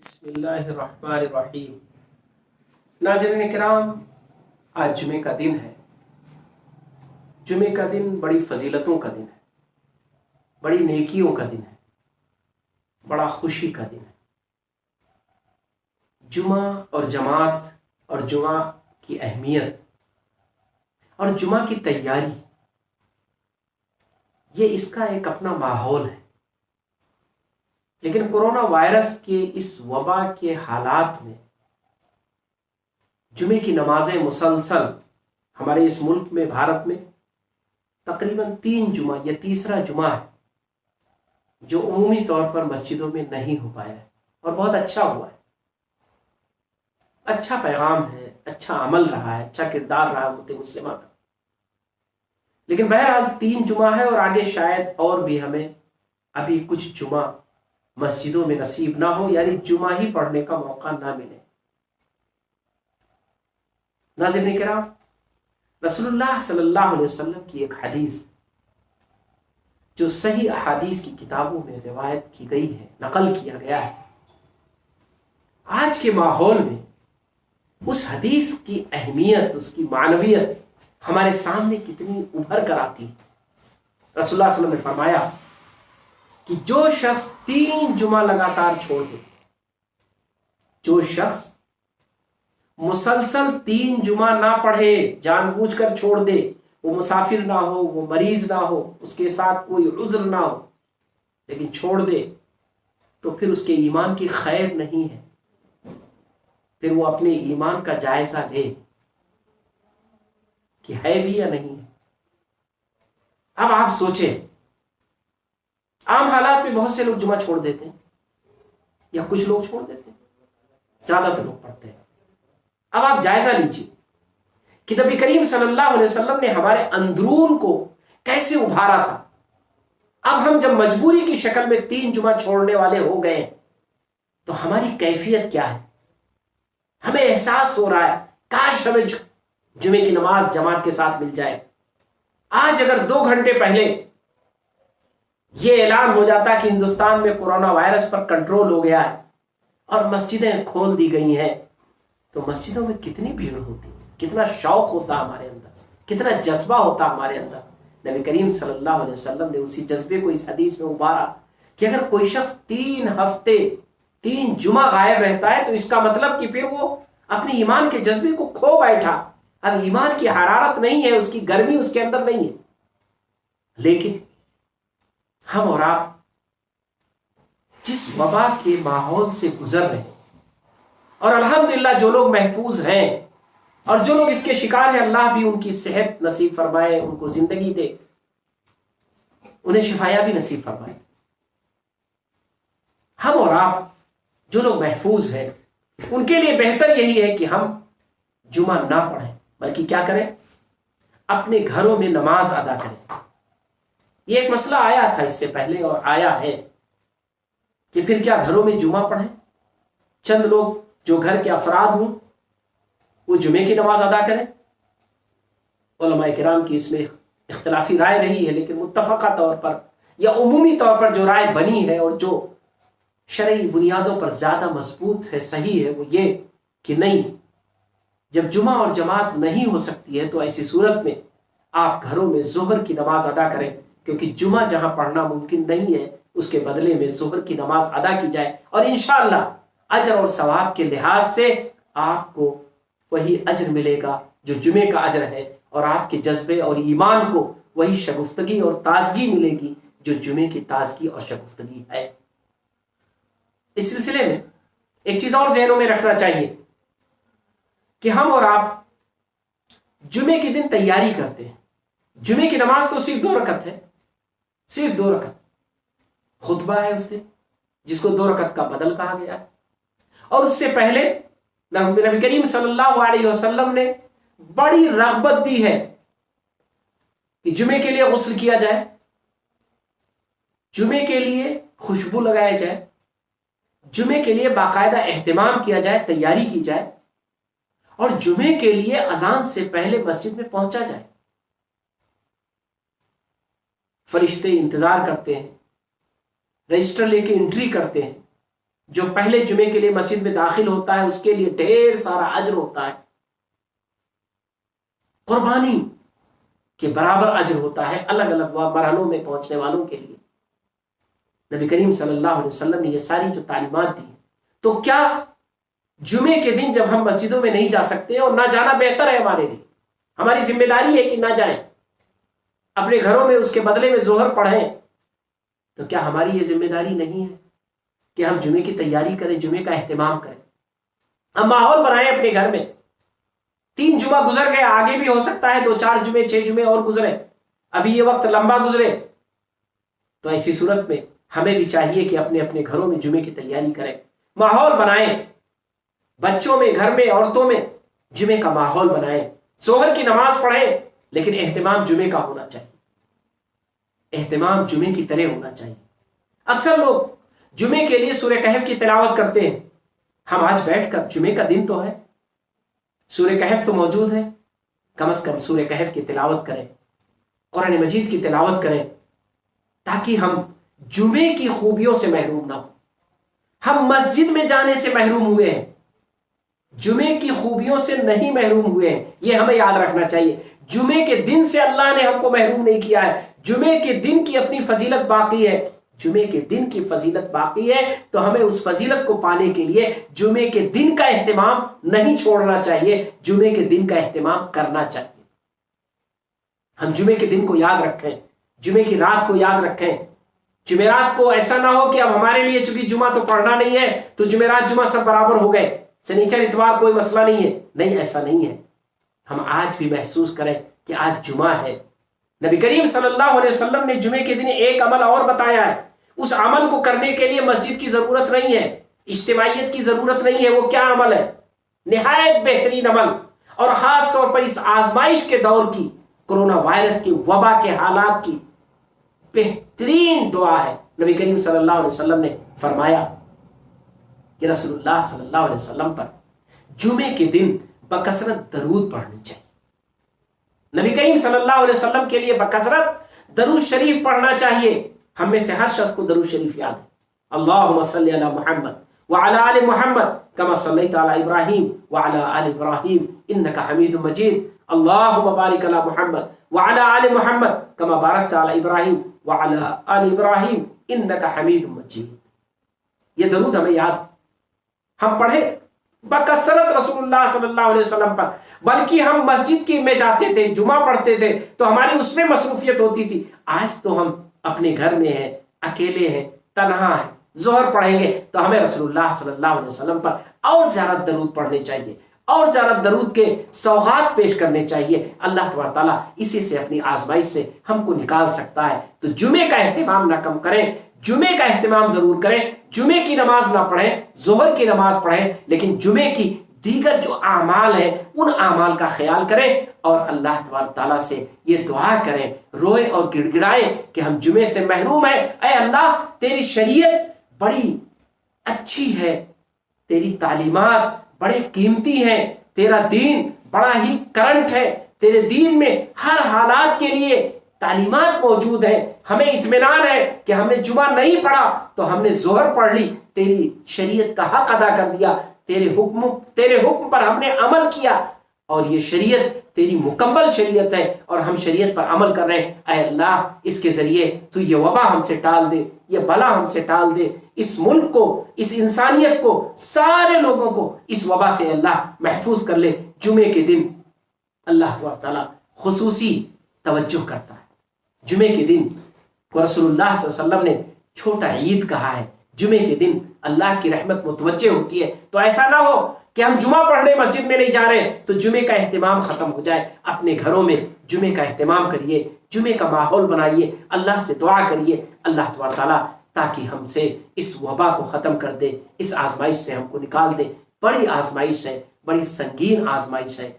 بسم اللہ الرحمن الرحیم۔ ناظرین کرام، آج جمعے کا دن ہے۔ جمعے کا دن بڑی فضیلتوں کا دن ہے، بڑی نیکیوں کا دن ہے، بڑا خوشی کا دن ہے۔ جمعہ اور جماعت اور جمعہ کی اہمیت اور جمعہ کی تیاری، یہ اس کا ایک اپنا ماحول ہے۔ لیکن کورونا وائرس کے اس وبا کے حالات میں جمعے کی نمازیں مسلسل ہمارے اس ملک میں، بھارت میں تقریباً 3 جمعہ، یہ تیسرا جمعہ ہے جو عمومی طور پر مسجدوں میں نہیں ہو پایا ہے، اور بہت اچھا ہوا ہے۔ اچھا پیغام ہے، اچھا عمل رہا ہے، اچھا کردار رہا امت مسلمہ کا۔ لیکن بہرحال 3 جمعہ ہے، اور آگے شاید اور بھی ہمیں ابھی کچھ جمعہ مسجدوں میں نصیب نہ ہو، یعنی جمعہ ہی پڑھنے کا موقع نہ ملے۔ ناظرین کرام، رسول اللہ صلی اللہ علیہ وسلم کی ایک حدیث جو صحیح احادیث کی کتابوں میں روایت کی گئی ہے، نقل کیا گیا ہے، آج کے ماحول میں اس حدیث کی اہمیت، اس کی معنویت ہمارے سامنے کتنی ابھر کر آتی ہے۔ رسول اللہ صلی اللہ علیہ وسلم نے فرمایا کہ جو شخص 3 جمعہ لگاتار چھوڑ دے، جو شخص مسلسل 3 جمعہ نہ پڑھے، جان بوجھ کر چھوڑ دے، وہ مسافر نہ ہو، وہ مریض نہ ہو، اس کے ساتھ کوئی عذر نہ ہو، لیکن چھوڑ دے، تو پھر اس کے ایمان کی خیر نہیں ہے۔ پھر وہ اپنے ایمان کا جائزہ لے کہ ہے بھی یا نہیں ہے۔ اب آپ سوچیں، عام حالات میں بہت سے لوگ جمعہ چھوڑ دیتے ہیں، یا کچھ لوگ چھوڑ دیتے ہیں، زیادہ تر لوگ پڑھتے ہیں۔ اب آپ جائزہ لیجیے کہ نبی کریم صلی اللہ علیہ وسلم نے ہمارے اندرون کو کیسے ابھارا تھا۔ اب ہم جب مجبوری کی شکل میں 3 جمعہ چھوڑنے والے ہو گئے تو ہماری کیفیت کیا ہے؟ ہمیں احساس ہو رہا ہے کاش ہمیں جمعے کی نماز جماعت کے ساتھ مل جائے۔ آج اگر 2 گھنٹے پہلے یہ اعلان ہو جاتا کہ ہندوستان میں کورونا وائرس پر کنٹرول ہو گیا ہے اور مسجدیں کھول دی گئی ہیں، تو مسجدوں میں کتنی بھیڑ ہوتی، کتنا شوق ہوتا ہمارے اندر، کتنا جذبہ ہوتا ہمارے اندر۔ نبی کریم صلی اللہ علیہ وسلم نے اسی جذبے کو اس حدیث میں ابھارا کہ اگر کوئی شخص 3 ہفتے 3 جمعہ غائب رہتا ہے تو اس کا مطلب کہ پھر وہ اپنے ایمان کے جذبے کو کھو بیٹھا، اب ایمان کی حرارت نہیں ہے، اس کی گرمی اس کے اندر نہیں ہے۔ لیکن ہم اور آپ جس وبا کے ماحول سے گزر رہے ہیں، اور الحمدللہ جو لوگ محفوظ ہیں اور جو لوگ اس کے شکار ہیں، اللہ بھی ان کی صحت نصیب فرمائے، ان کو زندگی دے، انہیں شفایابی نصیب فرمائے۔ ہم اور آپ جو لوگ محفوظ ہیں ان کے لیے بہتر یہی ہے کہ ہم جمعہ نہ پڑھیں، بلکہ کیا کریں؟ اپنے گھروں میں نماز ادا کریں۔ یہ ایک مسئلہ آیا تھا اس سے پہلے، اور آیا ہے کہ پھر کیا گھروں میں جمعہ پڑھیں؟ چند لوگ جو گھر کے افراد ہوں وہ جمعے کی نماز ادا کریں۔ علماء کرام کی اس میں اختلافی رائے رہی ہے، لیکن متفقہ طور پر یا عمومی طور پر جو رائے بنی ہے اور جو شرعی بنیادوں پر زیادہ مضبوط ہے، صحیح ہے، وہ یہ کہ نہیں، جب جمعہ اور جماعت نہیں ہو سکتی ہے تو ایسی صورت میں آپ گھروں میں ظہر کی نماز ادا کریں، کیونکہ جمعہ جہاں پڑھنا ممکن نہیں ہے اس کے بدلے میں ظہر کی نماز ادا کی جائے، اور انشاءاللہ اجر اور ثواب کے لحاظ سے آپ کو وہی اجر ملے گا جو جمعے کا اجر ہے، اور آپ کے جذبے اور ایمان کو وہی شگفتگی اور تازگی ملے گی جو جمعے کی تازگی اور شگفتگی ہے۔ اس سلسلے میں ایک چیز اور ذہنوں میں رکھنا چاہیے کہ ہم اور آپ جمعے کے دن تیاری کرتے ہیں۔ جمعے کی نماز تو صرف 2 رکعت ہے، صرف 2 رکعت۔ خطبہ ہے اس دن، جس کو 2 رکعت کا بدل کہا گیا ہے، اور اس سے پہلے نبی کریم صلی اللہ علیہ وسلم نے بڑی رغبت دی ہے کہ جمعے کے لیے غسل کیا جائے، جمعے کے لیے خوشبو لگایا جائے، جمعے کے لیے باقاعدہ اہتمام کیا جائے، تیاری کی جائے، اور جمعے کے لیے اذان سے پہلے مسجد میں پہنچا جائے۔ فرشتے انتظار کرتے ہیں، رجسٹر لے کے انٹری کرتے ہیں، جو پہلے جمعے کے لیے مسجد میں داخل ہوتا ہے اس کے لیے ڈھیر سارا اجر ہوتا ہے، قربانی کے برابر اجر ہوتا ہے الگ الگ مرحلوں میں پہنچنے والوں کے لیے۔ نبی کریم صلی اللہ علیہ وسلم نے یہ ساری جو تعلیمات دی، تو کیا جمعے کے دن جب ہم مسجدوں میں نہیں جا سکتے اور نہ جانا بہتر ہے ہمارے لیے، ہماری ذمہ داری ہے کہ نہ جائیں، اپنے گھروں میں اس کے بدلے میں ظہر پڑھیں، تو کیا ہماری یہ ذمہ داری نہیں ہے کہ ہم جمعے کی تیاری کریں، جمعے کا اہتمام کریں، ہم ماحول بنائیں اپنے گھر میں؟ 3 جمعہ گزر گئے، آگے بھی ہو سکتا ہے 2-4 جمعے 6 جمعے اور گزرے، ابھی یہ وقت لمبا گزرے، تو ایسی صورت میں ہمیں بھی چاہیے کہ اپنے اپنے گھروں میں جمعے کی تیاری کریں، ماحول بنائیں، بچوں میں، گھر میں، عورتوں میں جمعے کا ماحول بنائیں، ظہر کی نماز پڑھیں، لیکن اہتمام جمعے کا ہونا چاہیے، اہتمام جمعے کی طرح ہونا چاہیے۔ اکثر لوگ جمعے کے لیے سورہ کہف کی تلاوت کرتے ہیں، ہم آج بیٹھ کر جمعے کا دن تو ہے، سورہ کہف تو موجود ہے، کم از کم سورہ کہف کی تلاوت کریں، قرآن مجید کی تلاوت کریں، تاکہ ہم جمعے کی خوبیوں سے محروم نہ ہوں۔ ہم مسجد میں جانے سے محروم ہوئے ہیں، جمعے کی خوبیوں سے نہیں محروم ہوئے ہیں، یہ ہمیں یاد رکھنا چاہیے۔ جمعے کے دن سے اللہ نے ہم کو محروم نہیں کیا ہے، جمعے کے دن کی اپنی فضیلت باقی ہے، جمعے کے دن کی فضیلت باقی ہے، تو ہمیں اس فضیلت کو پانے کے لیے جمعے کے دن کا اہتمام نہیں چھوڑنا چاہیے، جمعے کے دن کا اہتمام کرنا چاہیے۔ ہم جمعے کے دن کو یاد رکھیں، جمعے کی رات کو یاد رکھیں، جمعرات کو ایسا نہ ہو کہ اب ہمارے لیے چونکہ جمعہ تو پڑھنا نہیں ہے تو جمعرات جمعہ سب برابر ہو گئے، سنیچر اتوار کوئی مسئلہ نہیں ہے، نہیں، ایسا نہیں ہے۔ ہم آج بھی محسوس کریں کہ آج جمعہ ہے۔ نبی کریم صلی اللہ علیہ وسلم نے جمعے کے دن ایک عمل اور بتایا ہے، اس عمل کو کرنے کے لیے مسجد کی ضرورت نہیں ہے، اجتماعیت کی ضرورت نہیں ہے۔ وہ کیا عمل ہے؟ نہایت بہترین عمل، اور خاص طور پر اس آزمائش کے دور کی، کرونا وائرس کی وبا کے حالات کی بہترین دعا ہے۔ نبی کریم صلی اللہ علیہ وسلم نے فرمایا کہ رسول اللہ صلی اللہ علیہ وسلم پر جمعے کے دن بکثرت درود پڑھنی چاہیے، نبی کریم صلی اللہ علیہ وسلم کے لیے بکثرت درود شریف پڑھنا چاہیے۔ ہم میں سے ہر شخص کو درود شریف یاد ہے، اللہم صلی علی محمد وعلی آل محمد کما صلیت علی ابراہیم وعلی آل ابراہیم انک حمید مجید، اللہم بارک علی محمد وعلی آل محمد کما بارکت علی ابراہیم وعلی آل ابراہیم انک حمید مجید۔ یہ درود ہمیں یاد ہے، ہم پڑھیں بکثرت رسول اللہ صلی اللہ علیہ وسلم پر، بلکہ ہم مسجد کی میں جاتے تھے، جمعہ پڑھتے تھے تو ہماری اس میں مصروفیت ہوتی تھی۔ آج تو ہم اپنے گھر میں ہیں، اکیلے ہیں، تنہا ہیں، ظہر پڑھیں گے تو ہمیں رسول اللہ صلی اللہ علیہ وسلم پر اور زیادہ درود پڑھنے چاہیے، اور زیادہ درود کے سوغات پیش کرنے چاہیے۔ اللہ تبارک تعالیٰ اسی سے، اپنی آزمائش سے ہم کو نکال سکتا ہے۔ تو جمعے کا اہتمام نہ کم کریں، جمعے کا اہتمام ضرور کریں، جمعے کی نماز نہ پڑھیں، ظہر کی نماز پڑھیں، لیکن جمعے کی دیگر جو اعمال ہیں ان اعمال کا خیال کریں، اور اللہ تبارک تعالیٰ سے یہ دعا کریں، روئے اور گڑ گڑائیں کہ ہم جمعے سے محروم ہیں، اے اللہ تیری شریعت بڑی اچھی ہے، تیری تعلیمات بڑے قیمتی ہیں، تیرا دین بڑا ہی کرنٹ ہے، تیرے دین میں ہر حالات کے لیے تعلیمات موجود ہیں، ہمیں اطمینان ہے کہ ہم نے جمعہ نہیں پڑھا تو ہم نے ظہر پڑھ لی، تیری شریعت کا حق ادا کر دیا، تیرے حکم پر ہم نے عمل کیا، اور یہ شریعت تیری مکمل شریعت ہے اور ہم شریعت پر عمل کر رہے ہیں۔ اے اللہ اس کے ذریعے تو یہ وبا ہم سے ٹال دے، یہ بلا ہم سے ٹال دے، اس ملک کو، اس انسانیت کو، سارے لوگوں کو اس وبا سے اللہ محفوظ کر لے۔ جمعے کے دن اللہ تعالیٰ خصوصی توجہ کرتا ہے، جمعے کے دن کو رسول اللہ صلی اللہ علیہ وسلم نے چھوٹا عید کہا ہے، جمعے کے دن اللہ کی رحمت متوجہ ہوتی ہے۔ تو ایسا نہ ہو کہ ہم جمعہ پڑھنے مسجد میں نہیں جا رہے تو جمعے کا اہتمام ختم ہو جائے۔ اپنے گھروں میں جمعے کا اہتمام کریے، جمعے کا ماحول بنائیے، اللہ سے دعا کریے اللہ تبارک تعالیٰ تاکہ ہم سے اس وبا کو ختم کر دے، اس آزمائش سے ہم کو نکال دے۔ بڑی آزمائش ہے، بڑی سنگین آزمائش ہے،